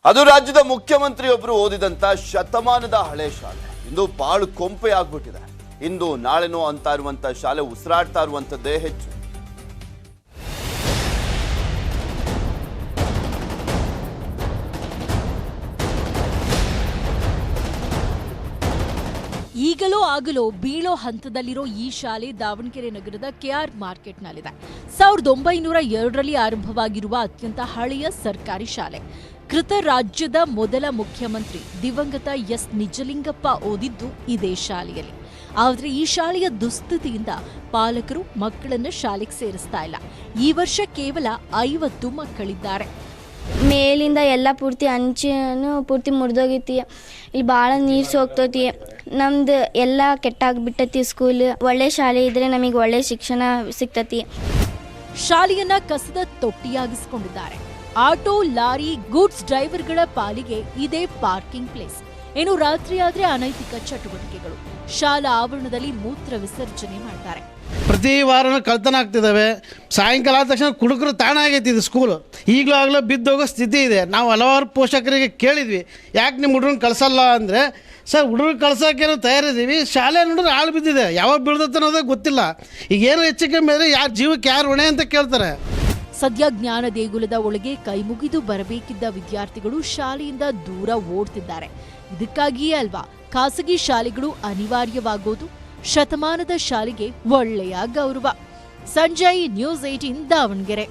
ಅದು ರಾಜ್ಯದ ಮುಖ್ಯಮಂತ್ರಿಯೊಬ್ಬರು ಓದಿದಂತ ಶತಮಾನದ ಹಳೆ ಶಾಲೆ ಇಂದು ಪಾಳು ಕೊಂಪೆ ಆಗ್ಬಿಟ್ಟಿದೆ. ಇಂದು ನಾಳೆನೋ ಅಂತ ಇರುವಂತ ಶಾಲೆ ಉಸಿರಾಡ್ತಾ ಇರುವಂತದ್ದೇ ಹೆಚ್ಚು. ಈಗಲೋ ಆಗಲೋ ಬೀಳೋ ಹಂತದಲ್ಲಿರೋ ಈ ಶಾಲೆ ದಾವಣಗೆರೆ ನಗರದ ಕೆಆರ್ ಮಾರ್ಕೆಟ್ನಲ್ಲಿದೆ. 1902ರಲ್ಲಿ ಆರಂಭವಾಗಿರುವ ಅತ್ಯಂತ ಹಳೆಯ ಸರ್ಕಾರಿ ಶಾಲೆ. ಕೃತ ರಾಜ್ಯದ ಮೊದಲ ಮುಖ್ಯಮಂತ್ರಿ ದಿವಂಗತ ಎಸ್ ನಿಜಲಿಂಗಪ್ಪ ಓದಿದ್ದು ಇದೇ ಶಾಲೆಯಲ್ಲಿ. ಆದರೆ ಈ ಶಾಲೆಯ ದುಸ್ಥಿತಿಯಿಂದ ಪಾಲಕರು ಮಕ್ಕಳನ್ನ ಶಾಲೆಗೆ ಸೇರಿಸ್ತಾ ಇಲ್ಲ. ಈ ವರ್ಷ ಕೇವಲ 50 ಮಕ್ಕಳಿದ್ದಾರೆ. ಮೇಲಿಂದ ಎಲ್ಲ ಪೂರ್ತಿ ಅಂಚನು ಪೂರ್ತಿ ಮುರಿದೋಗೈತಿ. ಇಲ್ಲಿ ಭಾಳ ನೀರು ಸೋಗ್ತೈತಿ. ನಮ್ದು ಎಲ್ಲ ಕೆಟ್ಟಾಗ್ಬಿಟ್ಟೈತಿ. ಸ್ಕೂಲ್ ಒಳ್ಳೆ ಶಾಲೆ ಇದ್ರೆ ನಮಗೆ ಒಳ್ಳೆ ಶಿಕ್ಷಣ ಸಿಗ್ತೈತಿ. ಶಾಲೆಯನ್ನ ಕಸದ ತೊಟ್ಟಿಯಾಗಿಸಿಕೊಂಡಿದ್ದಾರೆ. ಆಟೋ, ಲಾರಿ, ಗೂಡ್ಸ್ ಡ್ರೈವರ್ಗಳ ಪಾಲಿಗೆ ಇದೇ ಪಾರ್ಕಿಂಗ್ ಪ್ಲೇಸ್. ಇನ್ನು ರಾತ್ರಿ ಆದ್ರೆ ಅನೈತಿಕ ಚಟುವಟಿಕೆಗಳು. ಶಾಲಾ ಆವರಣದಲ್ಲಿ ಮೂತ್ರ ವಿಸರ್ಜನೆ ಮಾಡ್ತಾರೆ. ಪ್ರತಿ ವಾರನೂ ಕಳ್ತನ ಆಗ್ತಿದ್ದಾವೆ. ಸಾಯಂಕಾಲ ಆದ ತಕ್ಷಣ ಕುಡುಕರು ತಾಣ ಆಗೈತಿ ಇದು ಸ್ಕೂಲು. ಈಗಲೂ ಆಗಲೂ ಬಿದ್ದೋಗೋ ಸ್ಥಿತಿ ಇದೆ. ನಾವು ಹಲವಾರು ಪೋಷಕರಿಗೆ ಕೇಳಿದ್ವಿ, ಯಾಕೆ ನಿಮ್ಮ ಹುಡುಗನ ಕಳ್ಸಲ್ಲ ಅಂದರೆ, ಸರ್ ಹುಡುಗರು ಕಳ್ಸೋಕ್ಕೇನೋ ತಯಾರಿದ್ದೀವಿ, ಶಾಲೆ ನೋಡಿದ್ರೆ ಹಾಳು ಬಿದ್ದಿದೆ, ಯಾವಾಗ ಬೀಳ್ದತ್ತೆ ಅನ್ನೋದೇ ಗೊತ್ತಿಲ್ಲ. ಈಗೇನು ಹೆಚ್ಚು ಕಮ್ಮಿ ಅಂದರೆ ಯಾರ ಜೀವಕ್ಕೆ ಯಾರು ಹೊಣೆ ಅಂತ ಕೇಳ್ತಾರೆ. ಸದ್ಯ ಜ್ಞಾನ ದೇಗುಲದ ಒಳಗೆ ಕೈಮುಗಿದು ಬರಬೇಕಿದ್ದ ವಿದ್ಯಾರ್ಥಿಗಳು ಶಾಲೆಯಿಂದ ದೂರ ಓಡ್ತಿದ್ದಾರೆ. ಇದಕ್ಕಾಗಿಯೇ ಅಲ್ವಾ ಖಾಸಗಿ ಶಾಲೆಗಳು ಅನಿವಾರ್ಯವಾಗೋದು. ಶತಮಾನದ ಶಾಲೆಗೆ ಒಳ್ಳೆಯ ಗೌರವ. ಸಂಜಯ್, ನ್ಯೂಸ್ 18 ದಾವಣಗೆರೆ.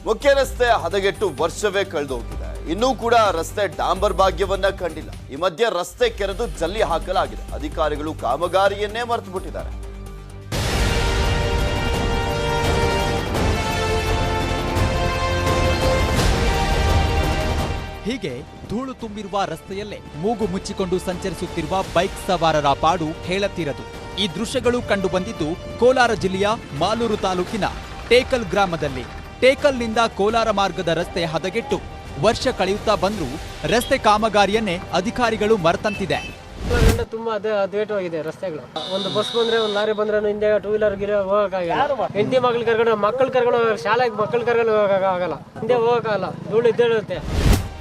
ಮುಖ್ಯ ರಸ್ತೆ ಹದಗೆಟ್ಟು ವರ್ಷವೇ ಕಳೆದೋಗಿದೆ. ಇನ್ನೂ ಕೂಡ ರಸ್ತೆ ಡಾಂಬರ್ ಭಾಗ್ಯವನ್ನ ಕಂಡಿಲ್ಲ. ಈ ಮಧ್ಯೆ ರಸ್ತೆ ಕೆರೆದು ಜಲ್ಲಿ ಹಾಕಲಾಗಿದೆ. ಅಧಿಕಾರಿಗಳು ಕಾಮಗಾರಿಯನ್ನೇ ಮರೆತು ಬಿಟ್ಟಿದ್ದಾರೆ. ಹೀಗೆ ಧೂಳು ತುಂಬಿರುವ ರಸ್ತೆಯಲ್ಲೇ ಮೂಗು ಮುಚ್ಚಿಕೊಂಡು ಸಂಚರಿಸುತ್ತಿರುವ ಬೈಕ್ ಸವಾರರ ಪಾಡು ಹೇಳತೀರದು. ಈ ದೃಶ್ಯಗಳು ಕಂಡು ಬಂದಿದ್ದು ಕೋಲಾರ ಜಿಲ್ಲೆಯ ಮಾಲೂರು ತಾಲೂಕಿನ ಟೇಕಲ್ ಗ್ರಾಮದಲ್ಲಿ. ಟೇಕಲ್ನಿಂದ ಕೋಲಾರ ಮಾರ್ಗದ ರಸ್ತೆ ಹದಗೆಟ್ಟು ವರ್ಷ ಕಳೆಯುತ್ತಾ ಬಂದ್ರೂ ರಸ್ತೆ ಕಾಮಗಾರಿಯನ್ನೇ ಅಧಿಕಾರಿಗಳು ಮರೆತಂತಿದೆ. ತುಂಬಾ ಅದ್ವೇಟವಾಗಿದೆ ರಸ್ತೆಗಳು. ಒಂದು ಬಸ್ ಬಂದ್ರೆ, ಒಂದು ಲಾರಿ ಬಂದ್ರೆ ಹಿಂದೆ ಟೂ ವೀಲರ್ ಗಿರ ಹೋಗಕ್ಕಾಗಲ್ಲ. ಹೆಂಡತಿ ಮಕ್ಕಳು ಕರ್ಕೊಂಡು ಶಾಲೆಗೆ ಮಕ್ಕಳು ಕರ್ಕೊಂಡು ಹೋಗಕ್ಕಾಗಲ್ಲ. ಹಿಂದೆ ಹೋಗಕ್ಕಾಗಲ್ಲ, ಧೂಳು ಇದ್ದೇಳುತ್ತೆ.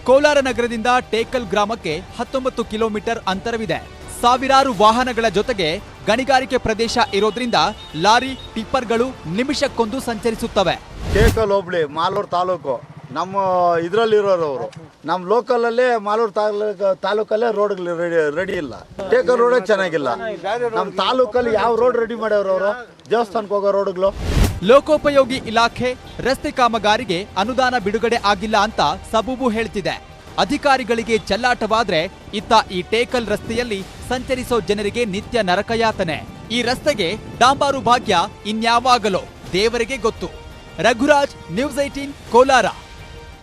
ಕೋಲಾರ ನಗರದಿಂದ ಟೇಕಲ್ ಗ್ರಾಮಕ್ಕೆ 19 ಕಿಲೋಮೀಟರ್ ಅಂತರವಿದೆ. ಸಾವಿರಾರು ವಾಹನಗಳ ಜೊತೆಗೆ ಗಣಿಗಾರಿಕೆ ಪ್ರದೇಶ ಇರೋದ್ರಿಂದ ಲಾರಿ, ಟಿಪ್ಪರ್ಗಳು ನಿಮಿಷಕ್ಕೊಂದು ಸಂಚರಿಸುತ್ತವೆ. ಟೇಕಲ್ ಹೋಬಳಿ, ಮಾಲೂರು ತಾಲೂಕು. ನಮ್ಮ ಇದರಲ್ಲಿರೋರು ಅವರು. ನಮ್ಮ ಲೋಕಲಲ್ಲೇ ಮಾಲೂರು ತಾಲೂಕಲ್ಲೇ ರೋಡ್ ರೆಡಿ ಇಲ್ಲ. ಟೇಕಲ್ ರೋಡೇ ಚೆನ್ನಾಗಿಲ್ಲ. ನಮ್ಮ ತಾಲೂಕಲ್ಲಿ ಯಾವ ರೋಡ್ ರೆಡಿ ಮಾಡ್ಯವ್ರು ಅವರು? ದೇವಸ್ಥಾನಕ್ಕೆ ಹೋಗೋ ರೋಡ್ಗಳು. ಲೋಕೋಪಯೋಗಿ ಇಲಾಖೆ ರಸ್ತೆ ಕಾಮಗಾರಿಗೆ ಅನುದಾನ ಬಿಡುಗಡೆ ಆಗಿಲ್ಲ ಅಂತ ಸಬೂಬು ಹೇಳ್ತಿದೆ. ಅಧಿಕಾರಿಗಳಿಗೆ ಚೆಲ್ಲಾಟವಾದ್ರೆ ಇತ್ತ ಈ ಟೇಕಲ್ ರಸ್ತೆಯಲ್ಲಿ ಸಂಚರಿಸೋ ಜನರಿಗೆ ನಿತ್ಯ ನರಕಯಾತನೆ. ಈ ರಸ್ತೆಗೆ ಡಾಂಬಾರು ಭಾಗ್ಯ ಇನ್ಯಾವಾಗಲೋ ದೇವರಿಗೆ ಗೊತ್ತು. ರಘುರಾಜ್, ನ್ಯೂಸ್ 18 ಕೋಲಾರ.